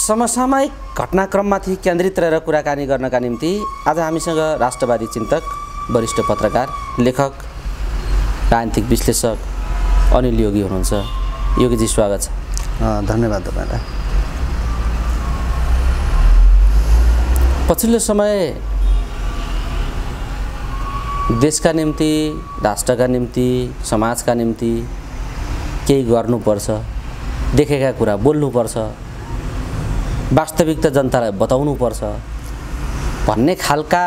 समसामयिक घटनाक्रममाथि केन्द्रित रहेर कुराकानी गर्नका निम्ति आज हामीसँग राष्ट्रवादी चिन्तक, वरिष्ठ पत्रकार, लेखक, राजनीतिक विश्लेषक अनिल योगी हुनुहुन्छ। योगीजी स्वागत छ। धन्यवाद तपाईलाई। पछिल्लो समय देशका निम्ति, राष्ट्रका निम्ति, समाजका निम्ति केही गर्नुपर्छ, देखेका कुरा बोल्नुपर्छ, वास्तविकता जनतालाई बताउनुपर्छ भन्ने खालका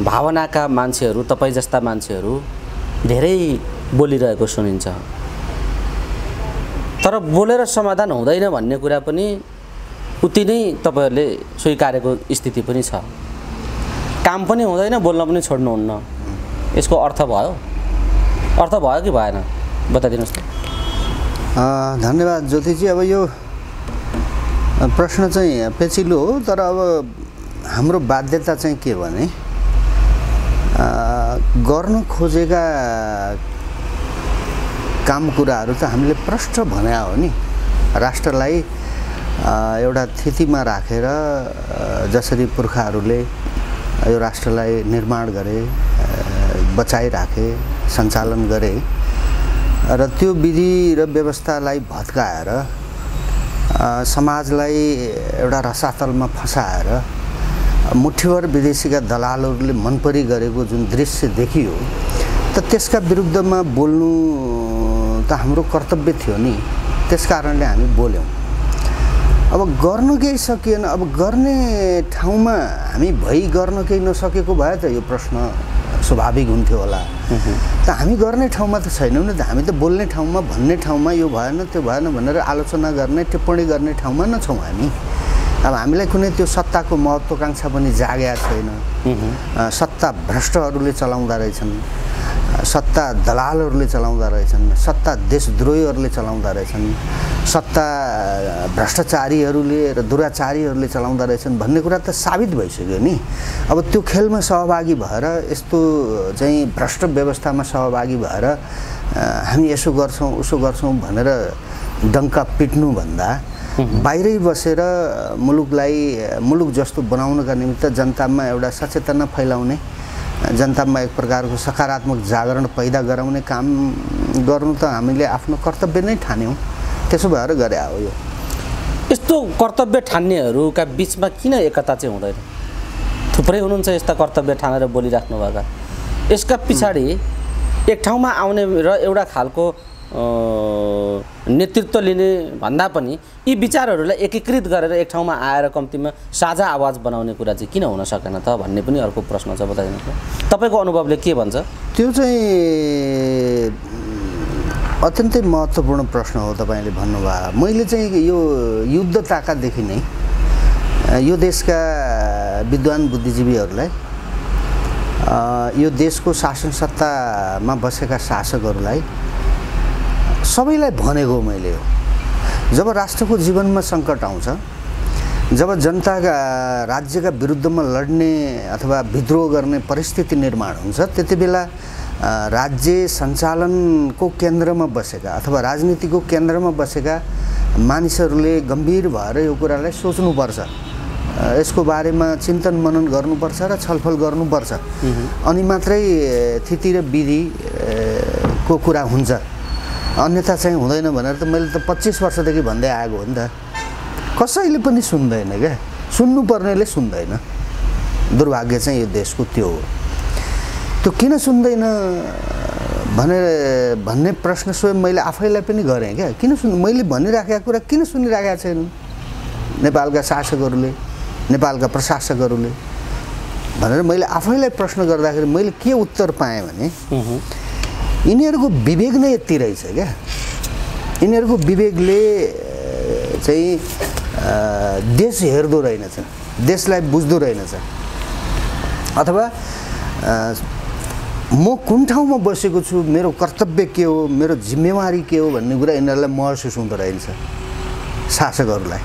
भावनाका मान्छेहरू, तपाईँ जस्ता मान्छेहरू धेरै बोलिरहेको सुनिन्छ। तर बोलेर समाधान हुँदैन भन्ने कुरा पनि उति नै तपाईहरूले स्वीकारेको स्थिति पनि छ। काम पनि हुँदैन, बोल्न पनि छोड्नुहुन्न। यसको अर्थ भयो? अर्थ भयो कि भएन बताइदिनुहोस् त। धन्यवाद ज्योतिजी। अब यो प्रश्न चाहिँ पेचिलो हो, तर अब हाम्रो बाध्यता चाहिँ के भने गर्न खोजेका काम कुराहरू त हामीले प्रष्ट भने हो नि। राष्ट्रलाई एउटा स्थितिमा राखेर जसरी पुर्खाहरूले यो राष्ट्रलाई निर्माण गरे, बचाइराखे, सञ्चालन गरे र त्यो विधि र व्यवस्थालाई भत्काएर समाजलाई एउटा रसातलमा फसाएर मुठीभर विदेशीका दलालहरूले मनपरी गरेको जुन दृश्य देखियो, त त्यसका विरुद्धमा बोल्नु त हाम्रो कर्तव्य थियो नि। त्यसकारणले हामी बोल्यौँ। अब गर्न केही सकिएन। अब गर्ने ठाउँमा हामी गर्न केही नसकेको भए त यो प्रश्न स्वाभाविक हुन्थ्यो होला। त हामी गर्ने ठाउँमा त छैनौँ नि त। हामी त बोल्ने ठाउँमा, भन्ने ठाउँमा यो भएन त्यो भएन भनेर आलोचना गर्ने, टिप्पणी गर्ने ठाउँमा नछौँ हामी। अब हामीलाई कुनै त्यो सत्ताको महत्त्वाकांक्षा पनि जागेको छैन। सत्ता भ्रष्टहरूले चलाउँदा रहेछन्, सत्ता दलालहरूले चलाउँदा रहेछन्, सत्ता देशद्रोहीहरूले चलाउँदा रहेछन्, सत्ता भ्रष्टाचारीहरूले र दुराचारीहरूले चलाउँदा रहेछन् भन्ने कुरा त साबित भइसक्यो नि। अब त्यो खेलमा सहभागी भएर, यस्तो चाहिँ भ्रष्ट व्यवस्थामा सहभागी भएर हामी यसो गर्छौँ उसो गर्छौँ भनेर डङ्का पिट्नुभन्दा बाहिरै बसेर मुलुक जस्तो बनाउनका निमित्त जनतामा एउटा सचेतना फैलाउने, जनतामा एक प्रकारको सकारात्मक जागरण पैदा गराउने काम गर्नु त हामीले आफ्नो कर्तव्य नै ठान्यौँ। त्यसो भएर गरे हो यो। यस्तो कर्तव्य ठान्नेहरूका बिचमा किन एकता चाहिँ हुँदैन? थुप्रै हुनुहुन्छ यस्ता कर्तव्य ठानेर बोलिराख्नु भएका। यसका पछाडि एक ठाउँमा आउने र एउटा खालको नेतृत्व लिने भन्दा पनि यी विचारहरूलाई एकीकृत गरेर एक ठाउँमा आएर कम्तीमा साझा आवाज बनाउने कुरा चाहिँ किन हुन सकेन त भन्ने पनि अर्को प्रश्न छ। बताइदिनुहोस्। तपाईँको अनुभवले के भन्छ? त्यो चाहिँ अत्यन्तै महत्त्वपूर्ण प्रश्न हो तपाईँले भन्नुभयो। मैले चाहिँ यो युद्धताकादेखि नै यो देशका विद्वान बुद्धिजीवीहरूलाई, यो देशको शासन सत्तामा बसेका शासकहरूलाई सबैलाई भनेको मैले हो। जब राष्ट्रको जीवनमा सङ्कट आउँछ, जब जनताका राज्यका विरुद्धमा लड्ने अथवा विद्रोह गर्ने परिस्थिति निर्माण हुन्छ, त्यति बेला राज्य सञ्चालनको केन्द्रमा बसेका अथवा राजनीतिको केन्द्रमा बसेका मानिसहरूले गम्भीर भएर यो कुरालाई सोच्नुपर्छ, यसको बारेमा चिन्तन मनन गर्नुपर्छ र छलफल गर्नुपर्छ। अनि मात्रै स्थिति र विधिको कुरा हुन्छ। अन्यथा चाहिँ हुँदैन भनेर त मैले त 25 वर्षदेखि भन्दै आएको हो नि त। कसैले पनि सुन्दैन क्या, सुन्नुपर्नेले सुन्दैन। दुर्भाग्य चाहिँ यो देशको त्यो हो। त्यो किन सुन्दैन भन्ने प्रश्न स्वयं मैले आफैलाई पनि गरेँ क्या। किन मैले भनिराखेका कुरा किन सुनिराखेका छैनन् नेपालका शासकहरूले, नेपालका प्रशासकहरूले भनेर मैले आफैलाई प्रश्न गर्दाखेरि मैले के उत्तर पाएँ भने यिनीहरूको विवेक नै यति रहेछ क्या। यिनीहरूको विवेकले चाहिँ देश हेर्दो रहेनछ, देशलाई बुझ्दो रहेनछ, अथवा म कुन ठाउँमा बसेको छु, मेरो कर्तव्य के हो, मेरो जिम्मेवारी के हो भन्ने कुरा यिनीहरूलाई महसुस हुँदो रहेछ। शासकहरूलाई,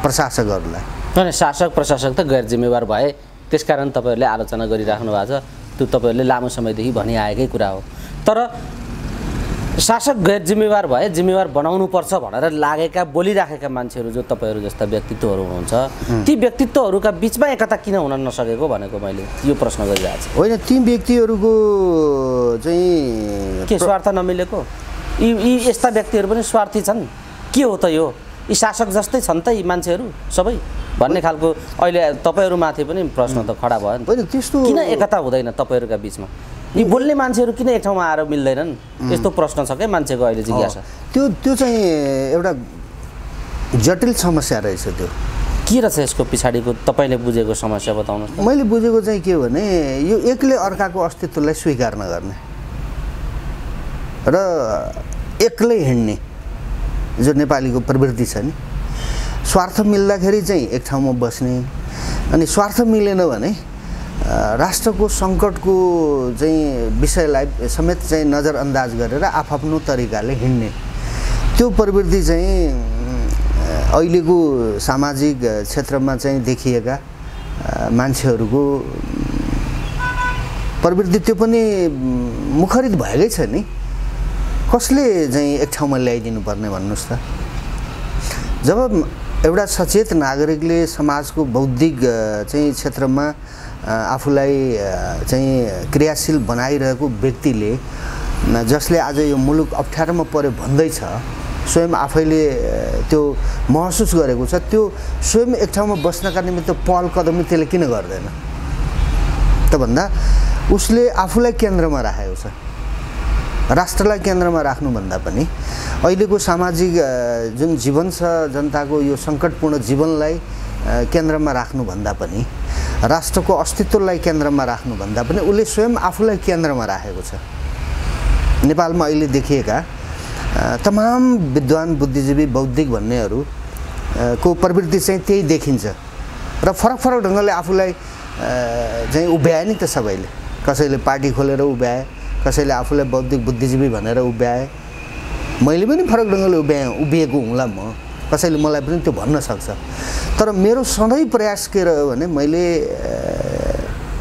प्रशासकहरूलाई। शासक प्रशासक त गैर जिम्मेवार भए, त्यसकारण तपाईँहरूले आलोचना गरिराख्नु भएको छ। त्यो तपाईँहरूले लामो समयदेखि भनिआएकै कुरा हो। तर शासक गैर जिम्मेवार भए जिम्मेवार बनाउनुपर्छ भनेर लागेका बोलिराखेका मान्छेहरू जो तपाईँहरू जस्ता व्यक्तित्वहरू हुनुहुन्छ ती व्यक्तित्वहरूका बिचमा एकता किन हुन नसकेको भनेको मैले यो प्रश्न गरिरहेको छु। होइन, ती व्यक्तिहरूको चाहिँ के स्वार्थ नमिलेको? यी यस्ता व्यक्तिहरू पनि स्वार्थी छन् के हो त यो? यी शासक जस्तै छन् त यी मान्छेहरू सबै भन्ने खालको अहिले तपाईँहरूमाथि पनि प्रश्न त खडा भयो नि। होइन, त्यस्तो किन एकता हुँदैन तपाईँहरूका बिचमा? यी बोल्ने मान्छेहरू किन एक ठाउँमा आएर मिल्दैनन्? यस्तो प्रश्न छ क्या मान्छेको अहिले जिज्ञासा। त्यो चाहिँ एउटा जटिल समस्या रहेछ। त्यो के रहेछ यसको पछाडिको तपाईँले बुझेको समस्या बताउनुहोस्। मैले बुझेको चाहिँ के हो भने यो एकले अर्काको अस्तित्वलाई स्वीकार नगर्ने र एक्लै हिँड्ने जो नेपालीको प्रवृत्ति छ नि। स्वार्थ मिल्दाखेरि चाहिँ एक ठाउँमा बस्ने, अनि स्वार्थ मिलेन भने राष्ट्रको सङ्कटको चाहिँ विषयलाई समेत चाहिँ नजरअन्दाज गरेर आफ्नो तरिकाले हिँड्ने त्यो प्रवृत्ति चाहिँ अहिलेको सामाजिक क्षेत्रमा चाहिँ देखिएका मान्छेहरूको प्रवृत्ति त्यो पनि मुखरित भएकै छ नि। कसले चाहिँ एक ठाउँमा ल्याइदिनु पर्ने भन्नुहोस् त? जब एउटा सचेत नागरिकले समाजको बौद्धिक चाहिँ क्षेत्रमा आफूलाई चाहिँ क्रियाशील बनाइरहेको व्यक्तिले जसले आज यो मुलुक अप्ठ्यारोमा पऱ्यो भन्दैछ, स्वयं आफैले त्यो महसुस गरेको छ, त्यो स्वयं एक ठाउँमा बस्नका निमित्त पहल कदमी त्यसले किन गर्दैन त भन्दा उसले आफूलाई केन्द्रमा राखेको छ। राष्ट्रलाई केन्द्रमा राख्नुभन्दा पनि अहिलेको सामाजिक जुन जीवन छ, जनताको यो सङ्कटपूर्ण जीवनलाई केन्द्रमा राख्नुभन्दा पनि राष्ट्रको अस्तित्वलाई केन्द्रमा राख्नुभन्दा पनि उसले स्वयं आफूलाई केन्द्रमा राखेको छ। नेपालमा अहिले देखिएका तमाम विद्वान बुद्धिजीवी बौद्धिक भन्नेहरू को प्रवृत्ति चाहिँ त्यही देखिन्छ र फरक फरक ढङ्गले आफूलाई चाहिँ उभ्याए नि त सबैले। कसैले पार्टी खोलेर उभ्याए, कसैले आफूलाई बौद्धिक बुद्धिजीवी भनेर उभ्याए। मैले पनि फरक ढङ्गले उभिएको हुँला म, कसैले मलाई पनि त्यो भन्न सक्छ। तर मेरो सधैँ प्रयास के रह्यो भने मैले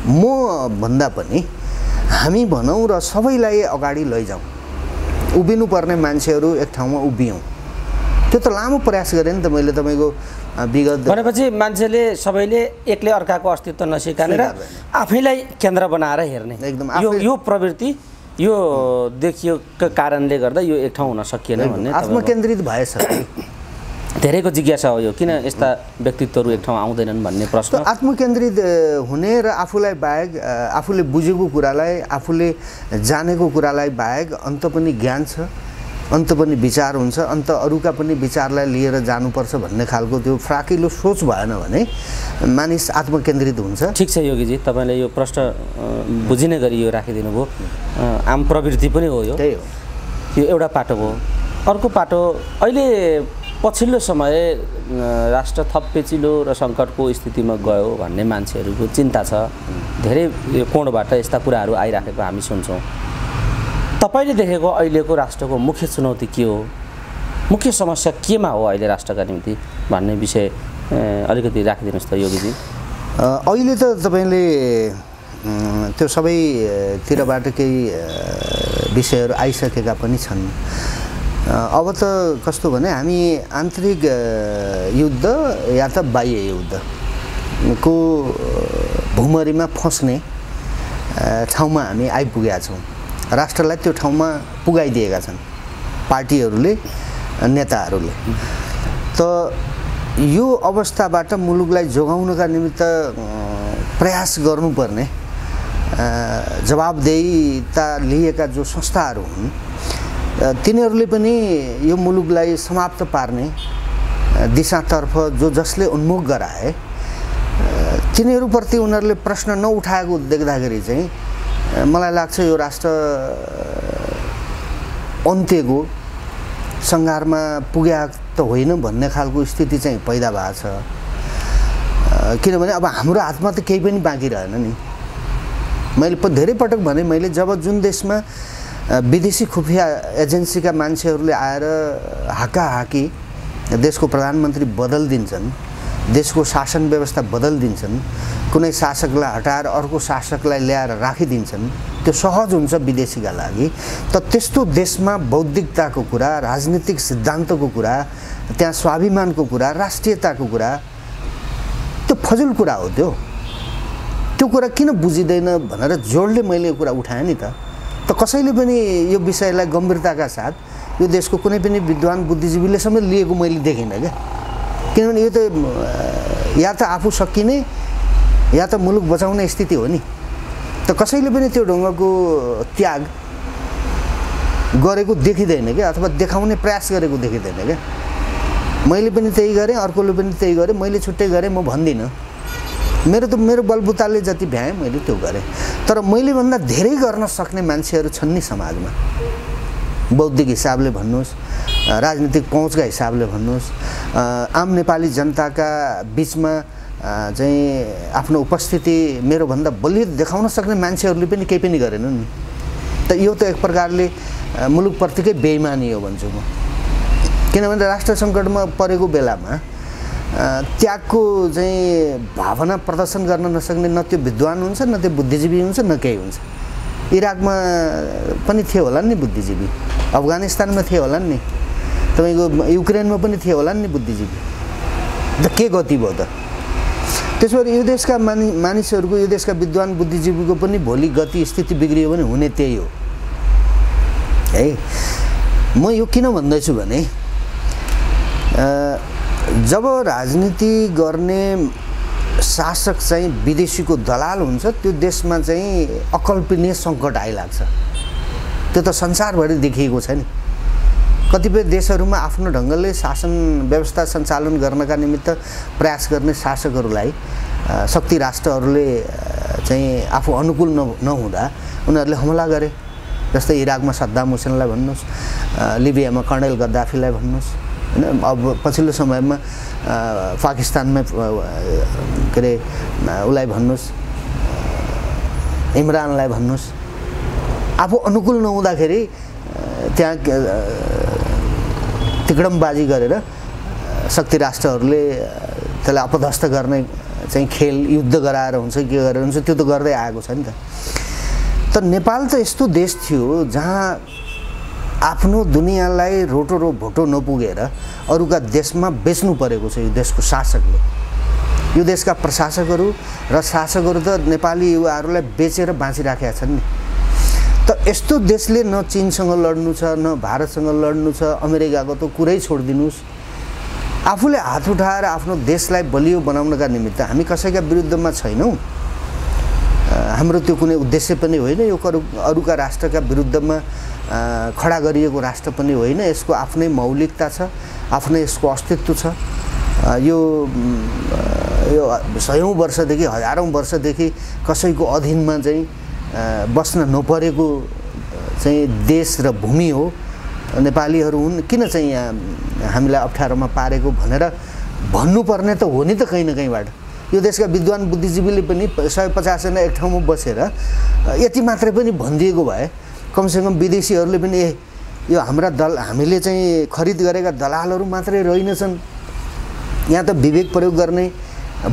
म भन्दा पनि हामी भनौँ र सबैलाई अगाडि लैजाउँ, उभिनुपर्ने मान्छेहरू एक ठाउँमा उभियौँ। त्यो त लामो प्रयास गरेँ नि त मैले। तपाईँको विगत भनेपछि मान्छेले सबैले एकले अर्काको अस्तित्व नस्वीकारेर आफैलाई केन्द्र बनाएर हेर्ने एकदम यो प्रवृत्ति यो देखिएको कारणले गर्दा यो एक ठाउँ हुन सकिएन भन्ने आत्मकेन्द्रित भएछ। धेरैको जिज्ञासा हो यो, किन यस्ता व्यक्तित्वहरू एक ठाउँ आउँदैनन् भन्ने प्रश्न। आत्मकेन्द्रित हुने र आफूलाई बाहेक आफूले बुझेको कुरालाई, आफूले जानेको कुरालाई बाहेक अन्त पनि ज्ञान छ, अन्त पनि विचार हुन्छ, अन्त अरूका पनि विचारलाई लिएर जानुपर्छ भन्ने खालको त्यो फ्राकिलो सोच भएन भने मानिस आत्मकेन्द्रित हुन्छ। ठिक छ योगीजी, तपाईँले यो प्रश्न बुझिने गरी यो राखिदिनु भयो। आम प्रवृत्ति पनि हो यो, त्यही हो। यो एउटा पाटो भयो। अर्को पाटो, अहिले पछिल्लो समय राष्ट्र थप पेचिलो र सङ्कटको स्थितिमा गयो भन्ने मान्छेहरूको चिन्ता छ। धेरै कोणबाट यस्ता कुराहरू आइराखेको हामी सुन्छौँ। तपाईँले देखेको अहिलेको राष्ट्रको मुख्य चुनौती के हो, मुख्य समस्या केमा हो अहिले राष्ट्रका निम्ति भन्ने विषय अलिकति राखिदिनुहोस् त योगीजी। अहिले त तपाईँले त्यो सबैतिरबाट केही विषयहरू आइसकेका पनि छन्। अब त कस्तो भने हामी आन्तरिक युद्ध या त बाह्य युद्धको भुमरीमा फस्ने ठाउँमा हामी आइपुगेका छौँ। राष्ट्रलाई त्यो ठाउँमा पुगाइदिएका छन् पार्टीहरूले, नेताहरूले। त यो अवस्थाबाट मुलुकलाई जोगाउनका निमित्त प्रयास गर्नुपर्ने, जवाबदेहीता लिएका जो संस्थाहरू हुन् तिनीहरूले पनि यो मुलुकलाई समाप्त पार्ने दिशातर्फ जसले उन्मुख गराए तिनीहरूप्रति उनीहरूले प्रश्न नउठाएको देख्दाखेरि चाहिँ मलाई लाग्छ यो राष्ट्र अन्त्यको सङ्घारमा पुगेको त होइन भन्ने खालको स्थिति चाहिँ पैदा भएको छ। किनभने अब हाम्रो हातमा त केही पनि बाँकी रहेन नि। मैले धेरै पटक भने, मैले जब जुन देशमा विदेशी खुफिया एजेन्सीका मान्छेहरूले आएर हाकाहाकी देशको प्रधानमन्त्री बदलिदिन्छन् देशको शासन व्यवस्था बदलिदिन्छन्, कुनै शासकलाई हटाएर अर्को शासकलाई ल्याएर राखिदिन्छन्, त्यो सहज हुन्छ विदेशीका लागि। त त्यस्तो देशमा बौद्धिकताको कुरा, राजनीतिक सिद्धान्तको कुरा, त्यहाँ स्वाभिमानको कुरा, राष्ट्रियताको कुरा, त्यो फजुल कुरा हो। त्यो कुरा किन बुझिँदैन भनेर जोडले मैले यो कुरा उठाएँ नि त। कसैले पनि यो विषयलाई गम्भीरताका साथ यो देशको कुनै पनि विद्वान बुद्धिजीवीले समेत लिएको मैले देखिनँ क्या। किनभने यो त या त आफू सकिने या त मुलुक बचाउने स्थिति हो नि। त कसैले पनि त्यो ढङ्गको त्याग गरेको देखिँदैन क्या, अथवा देखाउने प्रयास गरेको देखिँदैन क्या। मैले पनि त्यही गरेँ, अर्कोले पनि त्यही गरेँ, मैले छुट्टै गरेँ म भन्दिनँ। मेरो बलबुताले जति भ्याएँ मैले त्यो गरेँ। तर मैले भन्दा धेरै गर्न सक्ने मान्छेहरू छन् नि समाजमा, बौद्धिक हिसाबले भन्नुहोस्, राजनीतिक पहुँचका हिसाबले भन्नुहोस्, आम नेपाली जनताका बिचमा चाहिँ आफ्नो उपस्थिति मेरोभन्दा बलियो देखाउन सक्ने मान्छेहरूले पनि केही पनि गरेनन् नि। त यो त एक प्रकारले मुलुकप्रतिकै बेइमानी हो भन्छु म। किनभने राष्ट्र सङ्कटमा परेको बेलामा त्यागको चाहिँ भावना प्रदर्शन गर्न नसक्ने न त्यो विद्वान हुन्छ, न त्यो बुद्धिजीवी हुन्छ, न केही हुन्छ। इराकमा पनि थिए होला नि बुद्धिजीवी, अफगानिस्तानमा थिए होला नि, तपाईँको युक्रेनमा पनि थिए होला नि बुद्धिजीवी। त के गति भयो त? त्यसो भए यो देशका मानिसहरूको, यो देशका विद्वान बुद्धिजीवीको पनि भोलि गति स्थिति बिग्रियो भने हुने त्यही हो है। म यो किन भन्दैछु भने जब राजनीति गर्ने शासक चाहिँ विदेशीको दलाल हुन्छ, त्यो देशमा चाहिँ अकल्पनीय सङ्कट आइलाग्छ। त्यो त संसारभरि देखिएको छ नि। कतिपय देशहरूमा आफ्नो ढङ्गले शासन व्यवस्था सञ्चालन गर्नका निमित्त प्रयास गर्ने शासकहरूलाई शक्ति राष्ट्रहरूले चाहिँ आफू अनुकूल नहुँदा उनीहरूले हमला गरे। जस्तै इराकमा सद्दाम हुसेनलाई भन्नुहोस्, लिबियामा कर्णेल गद्दाफीलाई भन्नुहोस् होइन। अब पछिल्लो समयमा पाकिस्तानमा के अरे उसलाई भन्नुहोस्, इमरानलाई भन्नुहोस्, आफू अनुकूल नहुँदाखेरि त्यहाँ तिकडमबाजी गरेर शक्ति राष्ट्रहरूले त्यसलाई अपदस्थ गर्ने चाहिँ खेल, युद्ध गराएर हुन्छ के गरेर हुन्छ, त्यो त गर्दै आएको छ नि त। तर नेपाल त यस्तो देश थियो जहाँ आफ्नो दुनियाँलाई रोटो भोटो नपुगेर अरूका देशमा बेच्नु परेको छ यो देशको शासकले। यो देशका प्रशासकहरू र शासकहरू त नेपाली युवाहरूलाई बेचेर बाँचिराखेका छन् नि। त यस्तो देशले न चीनसँग लड्नु छ, न भारतसँग लड्नु छ, अमेरिकाको त कुरै छोडिदिनुहोस्। आफूले हात उठाएर आफ्नो देशलाई बलियो बनाउनका निमित्त हामी कसैका विरुद्धमा छैनौँ। हाम्रो त्यो कुनै उद्देश्य पनि होइन। यो अरूका राष्ट्रका विरुद्धमा खडा गरिएको राष्ट्र पनि होइन। यसको आफ्नै मौलिकता छ, आफ्नै यसको अस्तित्व छ। यो सयौँ वर्षदेखि, हजारौँ वर्षदेखि कसैको अधीनमा चाहिँ बस्न नपरेको चाहिँ देश र भूमि हो। नेपालीहरू हुन्, किन चाहिँ यहाँ हामीलाई अप्ठ्यारोमा पारेको भनेर भन्नुपर्ने त हो नि त कहीँ न कहीँबाट। यो देशका विद्वान बुद्धिजीवीले पनि 150 जना एक ठाउँमा बसेर यति मात्रै पनि भनिदिएको भए कमसेकम विदेशीहरूले पनि यो हाम्रा हामीले चाहिँ खरिद गरेका दलालहरू मात्रै रहेनछन्, यहाँ त विवेक प्रयोग गर्ने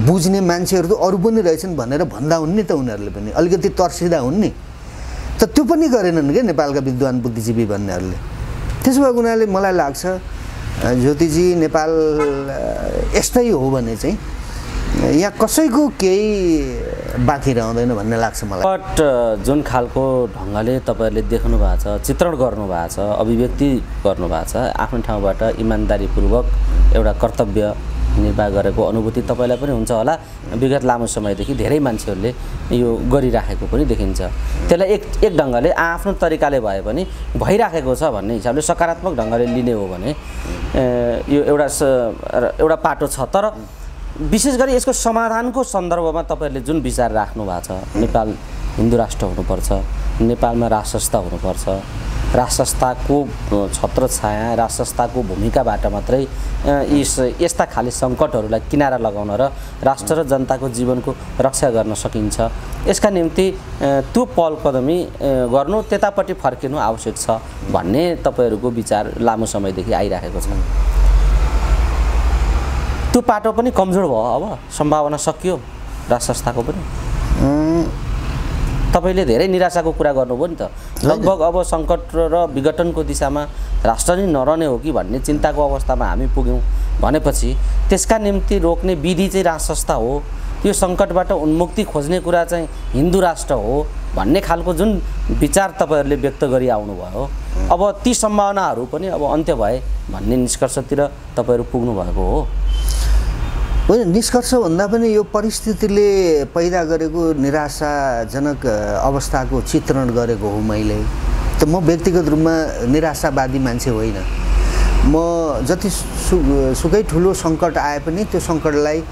बुझ्ने मान्छेहरू त अरू पनि रहेछन् भनेर भन्दा हुन् नि त। उनीहरूले पनि अलिकति तर्सिँदा हुन् नि त। त्यो पनि गरेनन् क्या नेपालका विद्वान बुद्धिजीवी भन्नेहरूले। त्यसो भए उनीहरूले, मलाई लाग्छ ज्योतिजी, नेपाल यस्तै हो भने चाहिँ यहाँ कसैको केही बाँकी रहँदैन भन्ने लाग्छ मलाई। बट जुन खालको ढङ्गले तपाईँहरूले देख्नु भएको छ, चित्रण गर्नुभएको छ, अभिव्यक्ति गर्नुभएको छ, आफ्नो ठाउँबाट इमान्दारीपूर्वक एउटा कर्तव्य निर्वाह गरेको अनुभूति तपाईँलाई पनि हुन्छ होला। विगत लामो समयदेखि धेरै मान्छेहरूले यो गरिराखेको पनि देखिन्छ। त्यसलाई एक ढङ्गले आफ्नो तरिकाले भए पनि भइराखेको छ भन्ने हिसाबले सकारात्मक ढङ्गले लिने हो भने यो एउटा पाटो छ। तर विशेष गरी यसको समाधानको सन्दर्भमा तपाईँहरूले जुन विचार राख्नु भएको छ, नेपाल हिन्दू राष्ट्र हुनुपर्छ, नेपालमा राज संस्था हुनुपर्छ, राज संस्थाको छत्रछाया, राज संस्थाको भूमिकाबाट मात्रै यस्ता खाले सङ्कटहरूलाई किनारा लगाउन र राष्ट्र र जनताको जीवनको रक्षा गर्न सकिन्छ, यसका निम्ति त्यो पहल कदमी गर्नु, त्यतापट्टि फर्किनु आवश्यक छ भन्ने तपाईँहरूको विचार लामो समयदेखि आइराखेको छ। त्यो पाटो पनि कमजोर भयो, अब सम्भावना सकियो राज संस्थाको पनि। तपाईँले धेरै निराशाको कुरा गर्नुभयो नि त, लगभग अब सङ्कट र विघटनको दिशामा राष्ट्र नै नरहने हो कि भन्ने चिन्ताको अवस्थामा हामी पुग्यौँ भनेपछि त्यसका निम्ति रोक्ने विधि चाहिँ राज संस्था हो, यो सङ्कटबाट उन्मुक्ति खोज्ने कुरा चाहिँ हिन्दू राष्ट्र हो भन्ने खालको जुन विचार तपाईँहरूले व्यक्त गरी आउनुभयो, अब ती सम्भावनाहरू पनि अब अन्त्य भए भन्ने निष्कर्षतिर तपाईँहरू पुग्नु भएको हो। होइन, निष्कर्ष भन्दा पनि यो परिस्थितिले पैदा गरेको निराशाजनक अवस्थाको चित्रण गरेको हो मैले। त म व्यक्तिगत रूपमा निराशावादी मान्छे होइन। म जति सुकै ठुलो सङ्कट आए पनि त्यो सङ्कटलाई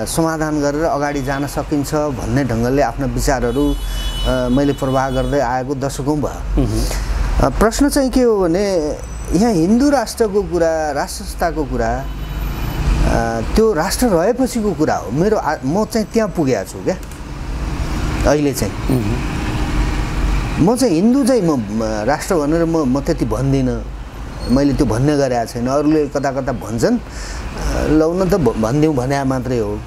समाधान गरेर अगाडि जान सकिन्छ भन्ने ढङ्गले आफ्ना विचारहरू मैले प्रवाह गर्दै आएको दशकौँ भयो। प्रश्न चाहिँ के हो भने यहाँ हिन्दू राष्ट्रको कुरा, राष्ट्र संस्थाको कुरा त्यो राष्ट्र रहेपछिको कुरा हो। म चाहिँ त्यहाँ पुगेको छु क्या अहिले चाहिँ। म चाहिँ हिन्दू चाहिँ म राष्ट्र भनेर म त्यति भन्दिनँ, मैले त्यो भन्ने गरेको छैन। अरूले कता कता भन्छन्, लौन त भनिदिउँ भने मात्रै हो।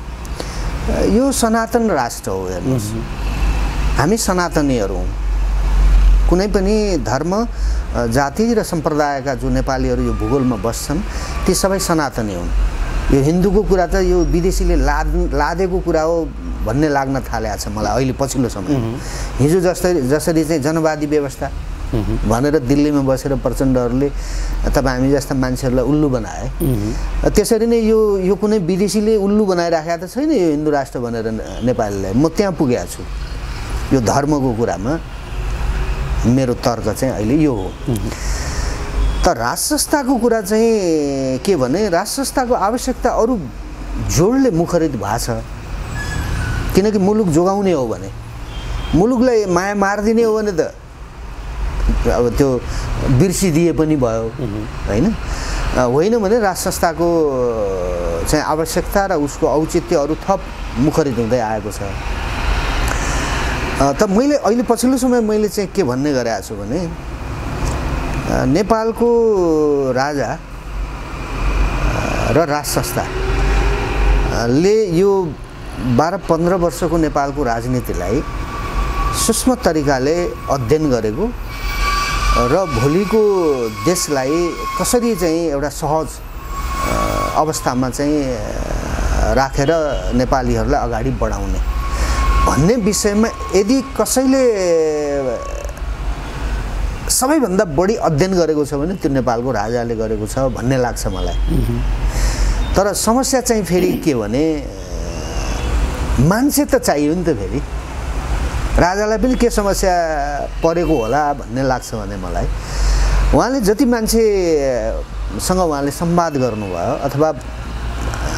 यो सनातन राष्ट्र हो, हेर्नुहोस् हामी सनातनीहरू हौँ। कुनै पनि धर्म जाति र सम्प्रदायका जो नेपालीहरू यो भूगोलमा बस्छन् ती सबै सनातनी हुन्। यो हिन्दूको कुरा त यो विदेशीले लादेको कुरा हो भन्ने लाग्न थालेको छ मलाई अहिले पछिल्लो समय। हिजो जसरी चाहिँ जनवादी व्यवस्था भनेर दिल्लीमा बसेर प्रचण्डहरूले तपाईँ हामी जस्ता मान्छेहरूलाई उल्लु बनाए, त्यसरी नै यो कुनै विदेशीले उल्लु बनाइराखेको त छैन यो हिन्दू राष्ट्र भनेर नेपालीलाई। म त्यहाँ पुगेको छु। यो धर्मको कुरामा मेरो तर्क चाहिँ अहिले यो हो। त राज संस्थाको कुरा चाहिँ के भने राज संस्थाको आवश्यकता अरू जोडले मुखरित भएको छ। किनकि मुलुक जोगाउने हो भने, मुलुकलाई माया मारिदिने हो भने त अब त्यो बिर्सिदिए पनि भयो होइन। होइन भने राज संस्थाको चाहिँ आवश्यकता र उसको औचित्य अरू थप मुखरित हुँदै आएको छ। त मैले अहिले पछिल्लो समय मैले चाहिँ के भन्ने गरेको छु भने नेपालको राजा र राज संस्थाले यो 12-15 वर्षको नेपालको राजनीतिलाई सूक्ष्म तरिकाले अध्ययन गरेको र भोलिको देशलाई कसरी चाहिँ एउटा सहज अवस्थामा चाहिँ राखेर नेपालीहरूलाई अगाडि बढाउने भन्ने विषयमा यदि कसैले सबैभन्दा बढी अध्ययन गरेको छ भने त्यो नेपालको राजाले गरेको छ भन्ने लाग्छ मलाई। तर समस्या चाहिँ फेरि के भने मान्छे त चाहियो नि त। फेरि राजालाई पनि के समस्या परेको होला भन्ने लाग्छ भने मलाई उहाँले जति मान्छेसँग उहाँले संवाद गर्नुभयो अथवा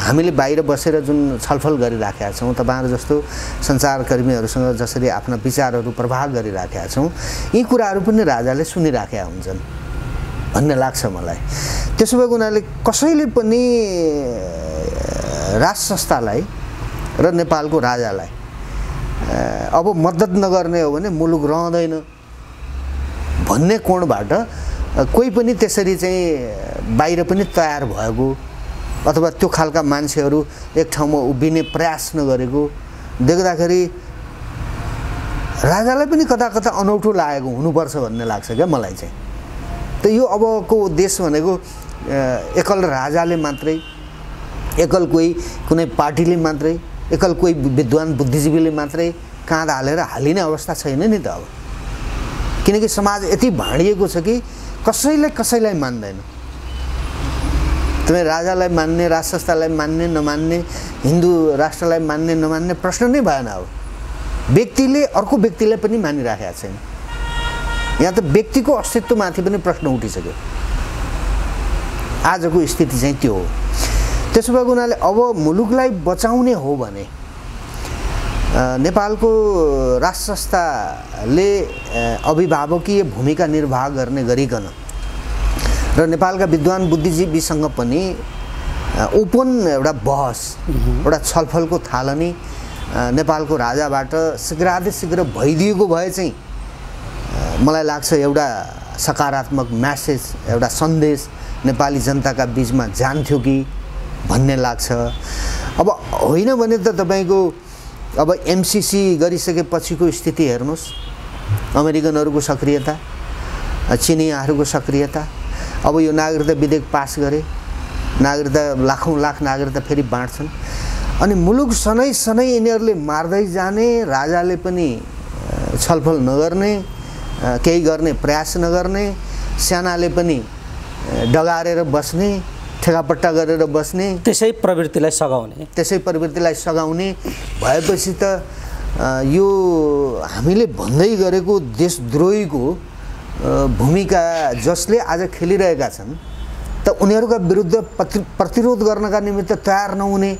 हामीले बाहिर बसेर जुन छलफल गरिराखेका छौँ, तपाईँहरू जस्तो सञ्चारकर्मीहरूसँग जसरी आफ्ना विचारहरू प्रभाव गरिराखेका छौँ, यी कुराहरू पनि राजाले सुनिराखेका हुन्छन् भन्ने लाग्छ मलाई। त्यसो भए उनीहरूले कसैले पनि राज संस्थालाई र नेपालको राजालाई अब मद्दत नगर्ने हो भने मुलुक रहँदैन भन्ने कोणबाट कोही पनि त्यसरी चाहिँ बाहिर पनि तयार भएको अथवा त्यो खालका मान्छेहरू एक ठाउँमा उभिने प्रयास नगरेको देख्दाखेरि राजालाई पनि कता कता अनौठो लागेको हुनुपर्छ भन्ने लाग्छ क्या मलाई चाहिँ। त यो अबको देश भनेको एकल राजाले मात्रै, एकल कोही कुनै पार्टीले मात्रै, एकल कोही विद्वान बुद्धिजीवीले मात्रै काँध हालेर हालिने अवस्था छैन नि त अब। किनकि समाज यति भाँडिएको छ कि कसैलाई मान्दैन। तपाईँ राजालाई मान्ने, राज संस्थालाई मान्ने नमान्ने, हिन्दू राष्ट्रलाई मान्ने नमान्ने प्रश्न नै भएन। अब व्यक्तिले अर्को व्यक्तिलाई पनि मानिराखेका छैन। यहाँ त व्यक्तिको अस्तित्वमाथि पनि प्रश्न उठिसक्यो। आजको स्थिति चाहिँ त्यो हो। त्यसो भए उनीहरूले अब मुलुकलाई बचाउने हो भने नेपालको राज संस्थाले अभिभावकीय भूमिका निर्वाह गर्ने गरिकन र नेपालका विद्वान बुद्धिजीवीसँग पनि ओपन एउटा बहस, एउटा छलफलको थालनी नेपालको राजाबाट शीघ्रातिशीघ्र भइदिएको भए चाहिँ मलाई लाग्छ एउटा सकारात्मक म्यासेज, एउटा सन्देश नेपाली जनताका बीचमा जान्थ्यो कि भन्ने लाग्छ। अब होइन भने त तपाईँको अब एमसिसी गरिसकेपछिको स्थिति हेर्नुहोस्, अमेरिकनहरूको सक्रियता, चिनियाहरूको सक्रियता। अब यो नागरिकता विधेयक पास गरे, नागरिकता लाखौँ लाख नागरिकता फेरि बाँड्छन् अनि मुलुक सनै यिनीहरूले मार्दै जाने, राजाले पनि छलफल नगर्ने, केही गर्ने प्रयास नगर्ने, सेनाले पनि डगारेर बस्ने, ठेकापट्टा गरेर बस्ने, त्यसै प्रवृत्तिलाई सघाउने भएपछि त यो हामीले भन्दै गरेको देशद्रोहीको भूमिका जसले आज खेलिरहेका छन् त उनीहरूका विरुद्ध प्रतिरोध गर्नका निमित्त तयार नहुने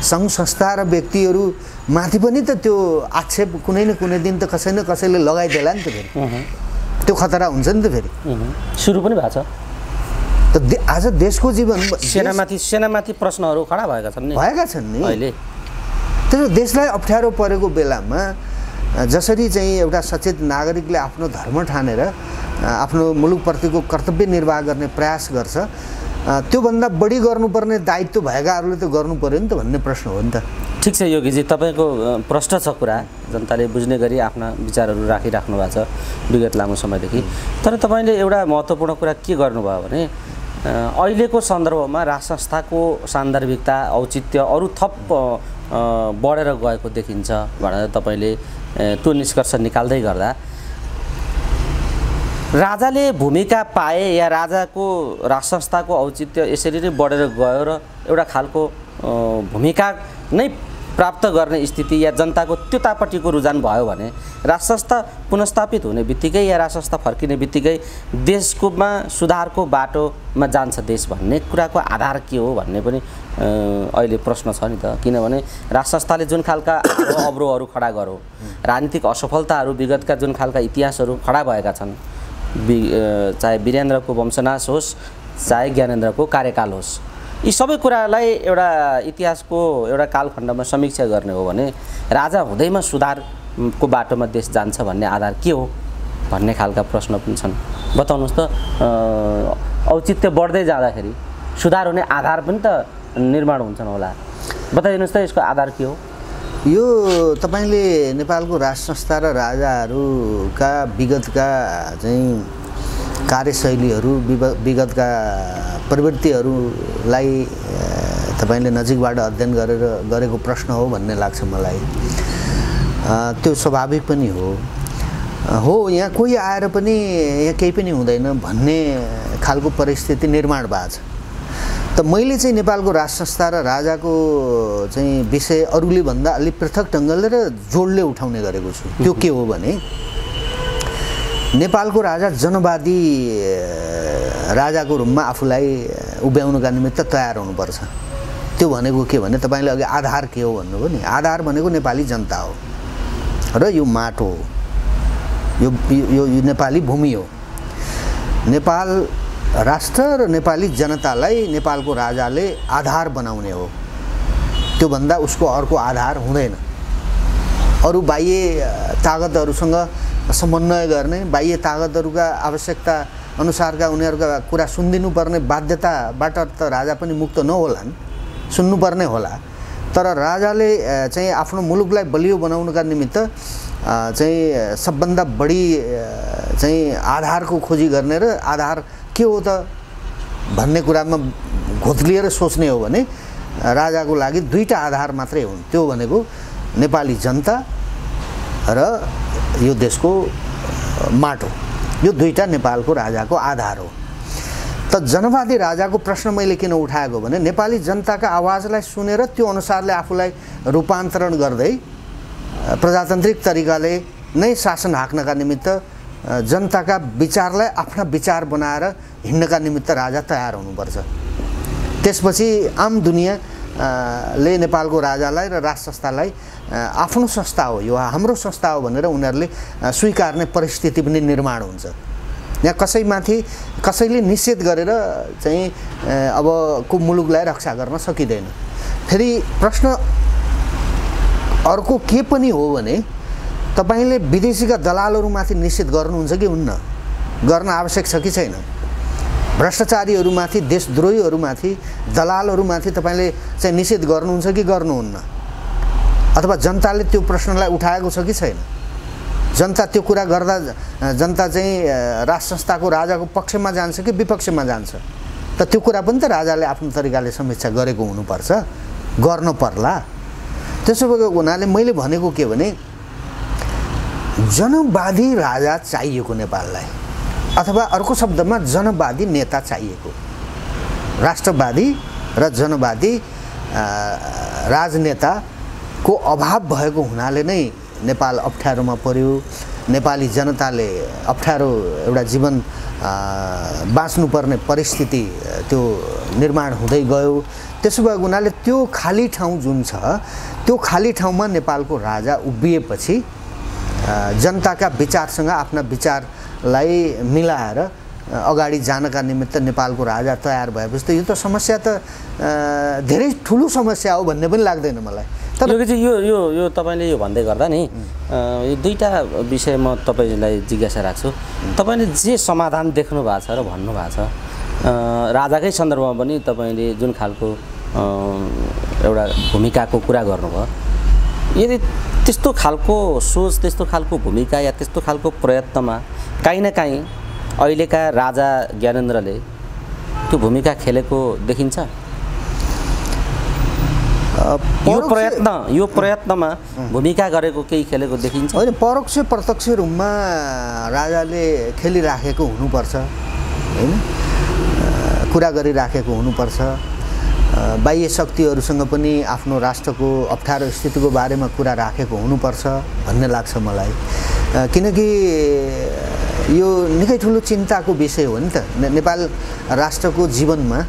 सङ्घ संस्था र व्यक्तिहरू माथि पनि त त्यो आक्षेप कुनै न कुनै दिन त कसै न कसैले लगाइदेला नि त फेरि। त्यो खतरा हुन्छ नि त फेरि। सुरु पनि भएको छ त आज देशको जीवन सेनामाथि प्रश्नहरू खडा भएका छन् नि अहिले। त्यसो देशलाई अप्ठ्यारो परेको बेलामा जसरी चाहिँ एउटा सचेत नागरिकले आफ्नो धर्म ठानेर आफ्नो मुलुकप्रतिको कर्तव्य निर्वाह गर्ने प्रयास गर्छ, त्योभन्दा बढी गर्नुपर्ने दायित्व भएकाहरूले त गर्नु पर्यो नि त भन्ने प्रश्न हो नि त। ठिक छ योगीजी, तपाईँको प्रश्न छ कुरा, जनताले बुझ्ने गरी आफ्ना विचारहरू राखिराख्नु भएको छ विगत लामो समयदेखि। तर तपाईँले एउटा महत्त्वपूर्ण कुरा के गर्नुभयो भने अहिलेको सन्दर्भमा राज संस्थाको सान्दर्भिकता औचित्य अरू थप बढेर गएको देखिन्छ भनेर तपाईँले त्यो निष्कर्ष निकाल्दै गर्दा राजाले भूमिका पाए या राजाको राज संस्थाको औचित्य यसरी नै बढेर गयो र एउटा खालको भूमिका नै प्राप्त गर्ने स्थिति या जनताको त्यतापट्टिको रुझान भयो भने राज संस्था पुनर्स्थापित हुने बित्तिकै या राज संस्था फर्किने बित्तिकै देशकोमा सुधारको बाटोमा जान्छ देश भन्ने कुराको आधार के हो भन्ने पनि अहिले प्रश्न छ नि त। किनभने राज संस्थाले जुन खालका अवरोहहरू खडा गर्यो, राजनीतिक असफलताहरू विगतका जुन खालका इतिहासहरू खडा भएका छन्, चाहे वीरेन्द्रको वंशनाश होस् चाहे ज्ञानेन्द्रको कार्यकाल होस्, यी सबै कुरालाई एउटा इतिहासको एउटा कालखण्डमा समीक्षा गर्ने हो भने राजा हुँदैमा सुधारको बाटोमा देश जान्छ भन्ने आधार के हो भन्ने खालका प्रश्न पनि छन्। बताउनुहोस् त, औचित्य बढ्दै जाँदाखेरि सुधार हुने आधार पनि त निर्माण हुन्छन् होला, बताइदिनुहोस् त यसको आधार के हो? यो तपाईँले नेपालको राज संस्था र राजाहरूका विगतका चाहिँ कार्यशैलीहरू, विगतका प्रवृत्तिहरूलाई तपाईँले नजिकबाट अध्ययन गरेको प्रश्न हो भन्ने लाग्छ मलाई। त्यो स्वाभाविक पनि हो यहाँ कोही आएर पनि यहाँ केही पनि हुँदैन भन्ने खालको परिस्थिति निर्माण भएको छ। त मैले चाहिँ नेपालको राज संस्था र राजाको चाहिँ विषय अरूले भन्दा अलिक पृथक ढङ्गले र जोडले उठाउने गरेको छु। त्यो के हो भने नेपालको राजा जनवादी राजाको रूपमा आफूलाई उभ्याउनुका निमित्त तयार हुनुपर्छ। त्यो भनेको के भने तपाईँले अघि आधार के हो भन्नुभयो नि, आधार भनेको नेपाली जनता हो र यो माटो हो, यो नेपाली भूमि हो। नेपाल राष्ट्र र नेपाली जनतालाई नेपालको राजाले आधार बनाउने हो, त्योभन्दा उसको अर्को आधार हुँदैन। अरू बाह्य ताकतहरूसँग समन्वय गर्ने, बाह्य ताकतहरूका आवश्यकता अनुसारका उनीहरूका कुरा सुनिदिनुपर्ने बाध्यताबाट त राजा पनि मुक्त नहोलान्, सुन्नुपर्ने होला। तर राजाले चाहिँ आफ्नो मुलुकलाई बलियो बनाउनका निमित्त चाहिँ सबभन्दा बढी चाहिँ आधारको खोजी गर्ने र आधार के हो त भन्ने कुरामा घोत्लिएर सोच्ने हो भने राजाको लागि दुईटा आधार मात्रै हुन्। त्यो भनेको नेपाली जनता र यो देशको माटो, यो दुईटा नेपालको राजाको आधार हो। त जनवादी राजाको प्रश्न मैले किन उठाएको भने नेपाली जनताका आवाजलाई सुनेर त्यो अनुसारले आफूलाई रूपान्तरण गर्दै प्रजातान्त्रिक तरिकाले नै शासन हाँक्नका निमित्त जनताका विचारलाई आफ्ना विचार बनाएर हिँड्नका निमित्त राजा तयार हुनुपर्छ। त्यसपछि आम दुनियाँले नेपालको राजालाई र राज संस्थालाई आफ्नो संस्था हो, यो हाम्रो संस्था हो भनेर उनीहरूले स्वीकार्ने परिस्थिति पनि निर्माण हुन्छ। यहाँ कसैमाथि कसैले निषेध गरेर चाहिँ अबको मुलुकलाई रक्षा गर्न सकिँदैन। फेरि प्रश्न अर्को के पनि हो भने तपाईँले विदेशीका दलालहरूमाथि निषेध गर्नुहुन्छ कि हुन्न, गर्न आवश्यक छ कि छैन? भ्रष्टाचारीहरूमाथि, देशद्रोहीहरूमाथि, दलालहरूमाथि तपाईँले चाहिँ निषेध गर्नुहुन्छ कि गर्नुहुन्न? अथवा जनताले त्यो प्रश्नलाई उठाएको छ कि छैन? जनता त्यो कुरा गर्दा जनता चाहिँ राज संस्थाको राजाको पक्षमा जान्छ कि विपक्षमा जान्छ? त त्यो कुरा पनि त राजाले आफ्नो तरिकाले समीक्षा गरेको हुनुपर्छ, गर्न पर्ला। त्यसो भएको हुनाले मैले भनेको के भने जनवादी राजा चाहिएको नेपाललाई, अथवा अर्को शब्दमा जनवादी नेता चाहिएको। राष्ट्रवादी र जनवादी राजनेताको अभाव भएको हुनाले नै नेपाल अप्ठ्यारोमा पर्यो। नेपाली जनताले अप्ठ्यारो एउटा जीवन बाँच्नुपर्ने परिस्थिति त्यो निर्माण हुँदै गयो। त्यसो भएको हुनाले त्यो खाली ठाउँ जुन छ, त्यो खाली ठाउँमा नेपालको राजा उभिएपछि जनताका विचारसँग आफ्ना विचारलाई मिलाएर अगाडि जानका निमित्त नेपालको राजा तयार भएपछि त यो त समस्या त धेरै ठुलो समस्या हो भन्ने पनि लाग्दैन मलाई। तर यो तपाईँले यो भन्दै गर्दा नि यो दुईटा विषय म तपाईँलाई जिज्ञासा राख्छु। तपाईँले जे समाधान देख्नु भएको छ र भन्नुभएको छ, राजाकै सन्दर्भमा पनि तपाईँले जुन खालको एउटा भूमिकाको कुरा गर्नुभयो, यदि त्यस्तो खालको सोच, त्यस्तो खालको भूमिका या त्यस्तो खालको प्रयत्नमा काहीँ न काहीँ अहिलेका राजा ज्ञानेन्द्रले त्यो भूमिका खेलेको देखिन्छ? यो प्रयत्नमा भूमिका गरेको केही खेलेको देखिन्छ? होइन, परोक्ष प्रत्यक्ष रूपमा राजाले खेलिराखेको हुनुपर्छ, होइन, कुरा गरिराखेको हुनुपर्छ। बाह्य शक्तिहरूसँग पनि आफ्नो राष्ट्रको अप्ठ्यारो स्थितिको बारेमा कुरा राखेको हुनुपर्छ भन्ने लाग्छ मलाई। किनकि यो निकै ठुलो चिन्ताको विषय हो नि त। नेपाल राष्ट्रको जीवनमा,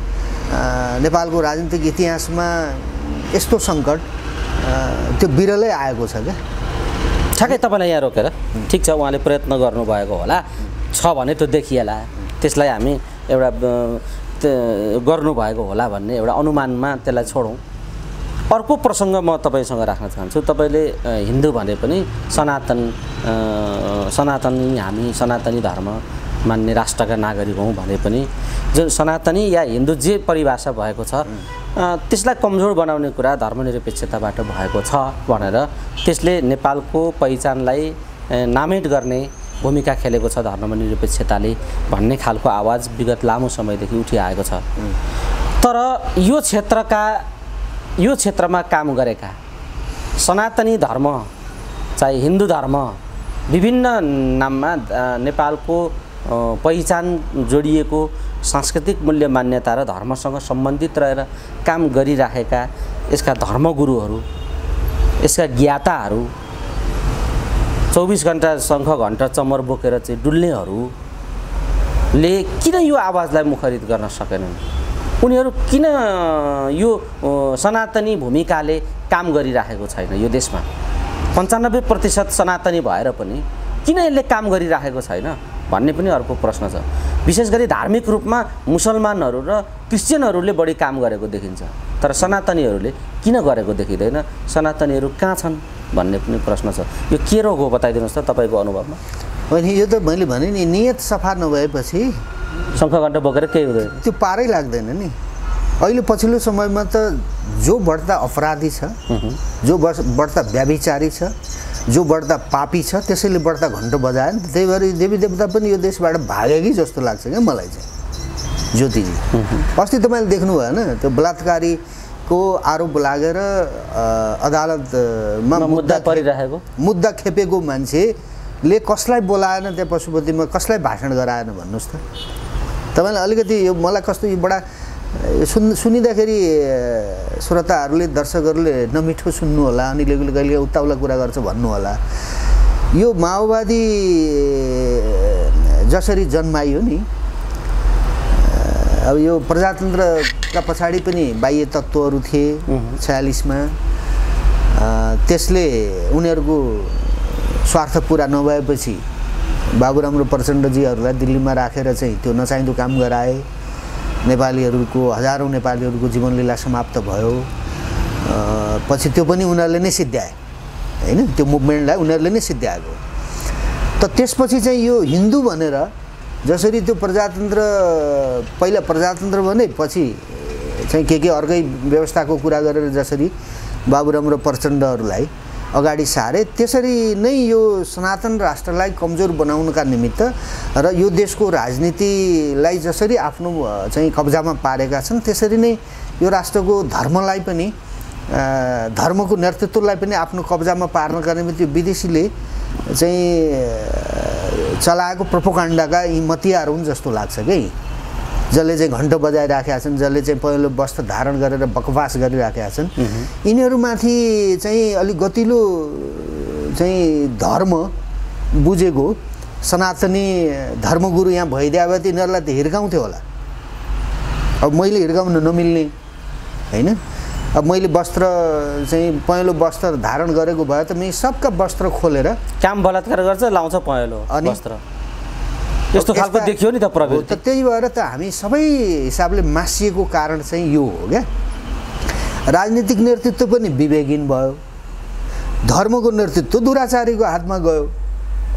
नेपालको राजनीतिक इतिहासमा यस्तो सङ्कट त्यो बिरलै आएको छ क्या। ठ्याक्कै तपाईँलाई यहाँ रोकेर, ठिक छ, उहाँले प्रयत्न गर्नुभएको होला, छ भने त्यो देखिएला, त्यसलाई हामी एउटा गर्नुभएको होला भन्ने एउटा अनुमानमा त्यसलाई छोडौँ। अर्को प्रसङ्ग म तपाईँसँग राख्न चाहन्छु। तपाईँले हिन्दू भने पनि सनातनी हामी सनातनी धर्म मान्ने राष्ट्रका नागरिक हौँ भने पनि जुन सनातनी या हिन्दू जे परिभाषा भएको छ त्यसलाई कमजोर बनाउने कुरा धर्मनिरपेक्षताबाट भएको छ भनेर त्यसले नेपालको पहिचानलाई नामेट गर्ने भूमिका खेलेको छ धर्मनिरपेक्षताले भन्ने खालको आवाज विगत लामो समयदेखि उठिआएको छ। तर यो क्षेत्रमा काम गरेका सनातनी धर्म चाहे हिन्दू धर्म विभिन्न नाममा नेपालको पहिचान जोडिएको सांस्कृतिक मूल्य मान्यता र धर्मसँग सम्बन्धित रहेर काम गरिराखेका यसका धर्मगुरुहरू, यसका ज्ञाताहरू, 24 घण्टा शङ्ख घण्टा चमर बोकेर चाहिँ डुल्नेहरूले किन यो आवाजलाई मुखरित गर्न सकेनन्? उनीहरू किन यो सनातनी भूमिकाले काम गरिराखेको छैन? यो देशमा 95% सनातनी भएर पनि किन यसले काम गरिराखेको छैन भन्ने पनि अर्को प्रश्न छ। विशेष गरी धार्मिक रूपमा मुसलमानहरू र क्रिस्चियनहरूले बढी काम गरेको देखिन्छ, तर सनातनीहरूले किन गरेको देखिँदैन? सनातनीहरू कहाँ छन् भन्ने पनि प्रश्न छ। यो के रोग हो बताइदिनुहोस् त तपाईँको अनुभवमा। होइन, यो त मैले भने नि, नियत सफा नभएपछि शङ्ख घण्टा बोकेर केही हुँदैन, त्यो पारै लाग्दैन नि। अहिले पछिल्लो समयमा त जो बढ्ता अपराधी छ, जो बढ्ता व्याभिचारी छ, जो बढ्ता पापी छ, त्यसैले बढ्ता घन्टो बजायो नि। त्यही भएर देवी देवता पनि यो देशबाट भागेकै जस्तो लाग्छ क्या मलाई चाहिँ। ज्योतिजी, अस्ति तपाईँले देख्नु भएन त्यो बलात्कारीको आरोप लागेर अदालतमा मुद्दा खेपेको मान्छेले कसलाई बोलाएन त्यहाँ पशुपतिमा, कसलाई भाषण गराएन भन्नुहोस् त। तपाईँलाई अलिकति यो मलाई कस्तो यो बडा सुनिँदाखेरि श्रोताहरूले, दर्शकहरूले नमिठो सुन्नु होला, अनि कहिले उताउला कुरा गर्छ भन्नु होला। यो माओवादी जसरी जन्माइयो नि, अब यो प्रजातन्त्रका पछाडि पनि बाह्य तत्त्वहरू थिए 46मा। त्यसले उनीहरूको स्वार्थ पुरा नभएपछि बाबुराम र प्रचण्डजीहरूलाई दिल्लीमा राखेर चाहिँ त्यो नचाहिँदो काम गराए। नेपालीहरूको, हजारौँ नेपालीहरूको जीवनलीला समाप्त भयो। पछि त्यो पनि उनीहरूले नै सिद्ध्याए, होइन, त्यो मुभमेन्टलाई उनीहरूले नै सिद्ध्याएको। त त्यसपछि चाहिँ यो हिन्दू भनेर जसरी त्यो प्रजातन्त्र पहिला प्रजातन्त्र भने पछि चाहिँ के अर्कै व्यवस्थाको कुरा गरेर जसरी बाबुराम र प्रचण्डहरूलाई अगाडि सारे त्यसरी नै यो सनातन राष्ट्रलाई कमजोर बनाउनका निमित्त र यो देशको राजनीतिलाई जसरी आफ्नो चाहिँ कब्जामा पारेका छन् त्यसरी नै यो राष्ट्रको धर्मलाई पनि धर्मको नेतृत्वलाई पनि आफ्नो कब्जामा पार्नका निमित्त विदेशीले चाहिँ चलाएको प्रोपोगन्डाका यी मतियार हुन् जस्तो लाग्छ के जसले चाहिँ घण्टो बजाइराखेका छन् जसले चाहिँ पहिलो वस्त्र धारण गरेर बकवास गरिराखेका छन् यिनीहरूमाथि चाहिँ अलिक गतिलो चाहिँ धर्म बुझेको सनातनी धर्मगुरु यहाँ भइदिए भए यिनीहरूलाई त हिर्काउँथ्यो होला अब मैले हिर्काउन नमिल्ने हैन अब मैले वस्त्र चाहिँ पहेँलो वस्त्र धारण गरेको भए त म सबका वस्त्र खोलेर काम बलात्कार गर्छ लाउँछ पहेँलो वस्त्र यस्तो खालको देखियो नि त प्रवृत्ति त त्यही भएर त हामी सबै हिसाबले मासिएको कारण चाहिँ यो हो क्या राजनीतिक नेतृत्व पनि विवेकहीन भयो धर्मको नेतृत्व दुराचारीको हातमा गयो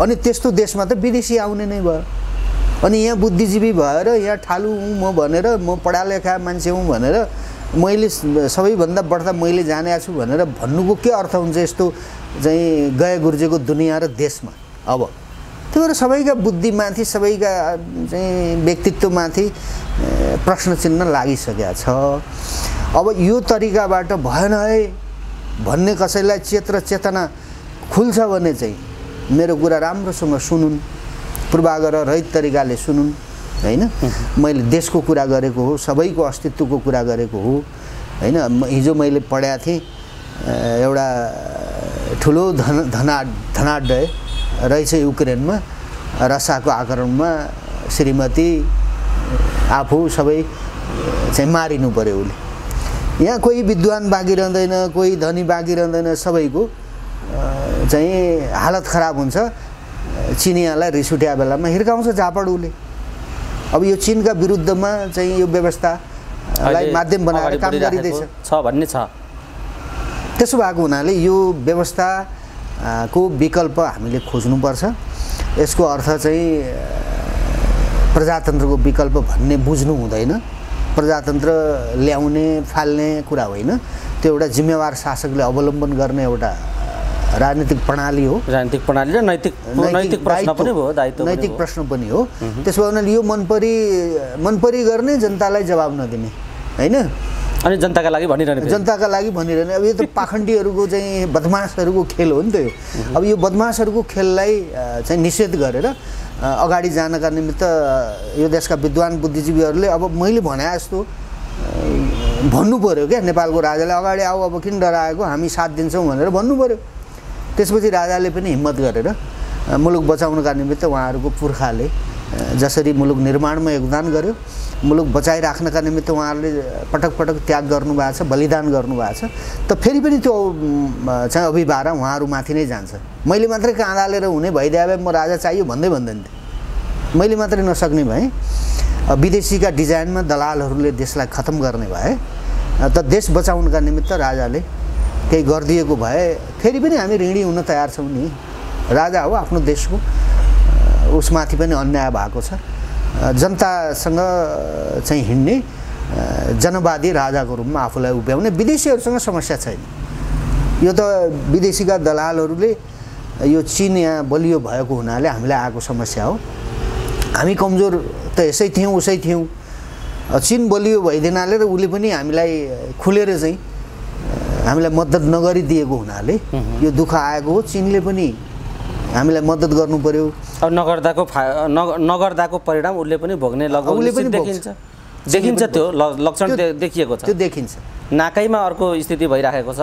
अनि त्यस्तो देशमा त विदेशी आउने नै भयो अनि यहाँ बुद्धिजीवी भएर यहाँ ठालु हुँ म भनेर म पढा लेखा मान्छे हुँ भनेर मैले सबैभन्दा बढ्ता मैले जानेको छु भनेर भन्नुको के अर्थ हुन्छ यस्तो चाहिँ गए गुर्जेको दुनियाँ र देशमा अब त्यही भएर सबैका बुद्धिमाथि सबैका चाहिँ व्यक्तित्वमाथि प्रश्न चिन्ह लागिसकेको छ अब यो तरिकाबाट भएन है भन्ने कसैलाई चेतना खुल्छ भने चाहिँ मेरो कुरा राम्रोसँग सुनुन् पूर्वाग्रह रहित तरिकाले सुनुन् हैन मैले देशको कुरा गरेको हो सबैको अस्तित्वको कुरा गरेको हो हैन हिजो मैले पढाएको थिएँ एउटा ठुलो धनाढ्य रहेछ युक्रेनमा रसियाको आक्रमणमा श्रीमती आफू सबै चाहिँ मारिनु पर्यो उसले यहाँ कोही विद्वान बाँकी रहँदैन कोही धनी बाँकी रहँदैन सबैको चाहिँ हालत खराब हुन्छ चिनियालाई रिस उठ्या बेलामा हिर्काउँछ झापड उसले अब यो चीनका विरुद्धमा चाहिँ यो व्यवस्थालाई माध्यम बनाएर काम गरिँदैछ छ भन्ने छ त्यसो भएको हुनाले यो व्यवस्था को विकल्प हामीले खोज्नुपर्छ यसको अर्थ चाहिँ प्रजातन्त्रको विकल्प भन्ने बुझ्नु हुँदैन प्रजातन्त्र ल्याउने फाल्ने कुरा होइन त्यो एउटा जिम्मेवार शासकले अवलम्बन गर्ने एउटा राजनीतिक प्रणाली हो राजनीतिक प्रणाली र नैतिक प्रश्न पनि हो दायित्व नैतिक प्रश्न पनि हो त्यसो भए यो मनपरी गर्ने जनतालाई जवाब नदिने हैन अनि जनताका लागि भनिरहने अब यो त पाखण्डीहरूको चाहिँ बदमासहरूको खेल हो नि त यो अब यो बदमासहरूको खेललाई चाहिँ निषेध गरेर अगाडि जानका निमित्त यो देशका विद्वान बुद्धिजीवीहरूले अब मैले भने जस्तो भन्नु पर्यो क्या नेपालको राजाले अगाडि आऊ अब किन डराएको हामी साथ दिन्छौँ भनेर भन्नु पर्यो त्यसपछि राजाले पनि हिम्मत गरेर मुलुक बचाउनका निमित्त उहाँहरूको पुर्खाले जसरी मुलुक निर्माणमा योगदान गर्यो मुलुक बचाइराख्नका निमित्त उहाँहरूले पटक पटक त्याग गर्नुभएको छ बलिदान गर्नुभएको छ त फेरि पनि त्यो चाहिँ अभिभारा उहाँहरूमाथि नै जान्छ मैले मात्रै काँदालेर हुने भइदिए भए म राजा चाहियो भन्दै भन्दैन मैले मात्रै नसक्ने भए विदेशीका डिजाइनमा दलालहरूले देशलाई खत्तम गर्ने भए त देश बचाउनका निमित्त राजाले केही गरिदिएको भए फेरि पनि हामी ऋणी हुन तयार छौँ नि राजा हो आफ्नो देशको उसमाथि पनि अन्याय भएको छ जनतासँग चाहिँ हिँड्ने जनवादी राजाको रूपमा आफूलाई उभ्याउने विदेशीहरूसँग समस्या छैन यो त विदेशीका दलालहरूले यो चीन यहाँ बलियो भएको हुनाले हामीलाई आएको समस्या हो हामी कमजोर त यसै थियौँ उसै थियौँ चीन बलियो भइदिनाले र उसले पनि हामीलाई खुलेर चाहिँ हामीलाई मद्दत नगरिदिएको हुनाले यो दुःख आएको हो चीनले पनि हामीलाई मद्दत गर्नु पर्यो अब नगर्दाको परिणाम उसले पनि भोग्ने देखिन्छ त्यो लक्षण देखिएको छ त्यो देखिन्छ नाकैमा अर्को स्थिति भइराखेको छ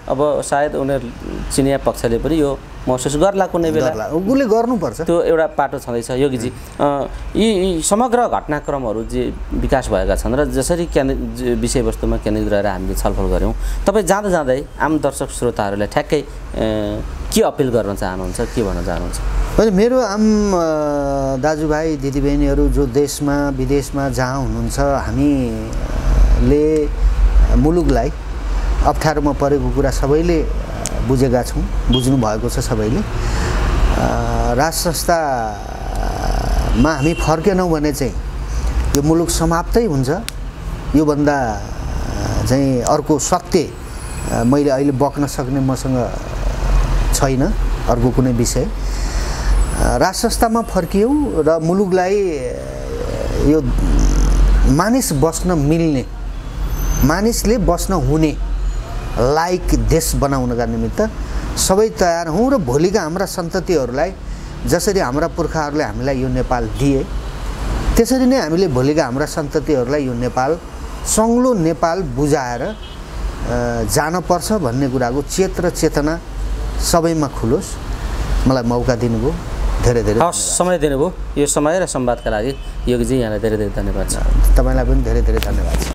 अब सायद उनीहरू चिनिया पक्षले पनि यो महसुस गर्ला कुनै बेला उसले गर्नुपर्छ त्यो एउटा पाटो छँदैछ योगीजी यी समग्र घटनाक्रमहरू जे विकास भएका छन् र जसरी विषयवस्तुमा केन्द्रित रहेर हामीले छलफल गऱ्यौँ तपाईँ जाँदा जाँदै आम दर्शक श्रोताहरूलाई ठ्याक्कै के अपिल गर्न चाहनुहुन्छ के भन्न चाहनुहुन्छ होइन मेरो आम दाजुभाइ दिदीबहिनीहरू जो देशमा विदेशमा जहाँ हुनुहुन्छ हामीले मुलुकलाई अप्ठ्यारोमा परेको कुरा सबैले बुझेका छौँ बुझ्नु भएको छ सबैले राज संस्था मा हामी फर्केनौँ भने चाहिँ यो मुलुक समाप्तै हुन्छ। योभन्दा चाहिँ अर्को सत्य मैले अहिले बक्न सक्ने मसँग छैन अर्को कुनै विषय। राष्ट्र संस्थामा फर्कियौँ र मुलुकलाई यो मानिस बस्न मिल्ने, मानिसले बस्न हुने लायक देश बनाउनका निमित्त सबै तयार हौँ र भोलिका हाम्रा सन्ततिहरूलाई जसरी हाम्रा पुर्खाहरूले हामीलाई यो नेपाल दिए त्यसरी नै हामीले भोलिका हाम्रा सन्ततिहरूलाई यो नेपाल सङ्लो नेपाल बुझाएर जानपर्छ भन्ने कुराको चेत र चेतना सबैमा खुलोस्। मलाई मौका दिनुभयो, धेरै धेरै हवस्, समय दिनुभयो। यो समय र संवादका लागि योगीजी यहाँलाई धेरै धेरै धन्यवाद छ। तपाईँलाई पनि धेरै धेरै धन्यवाद छ।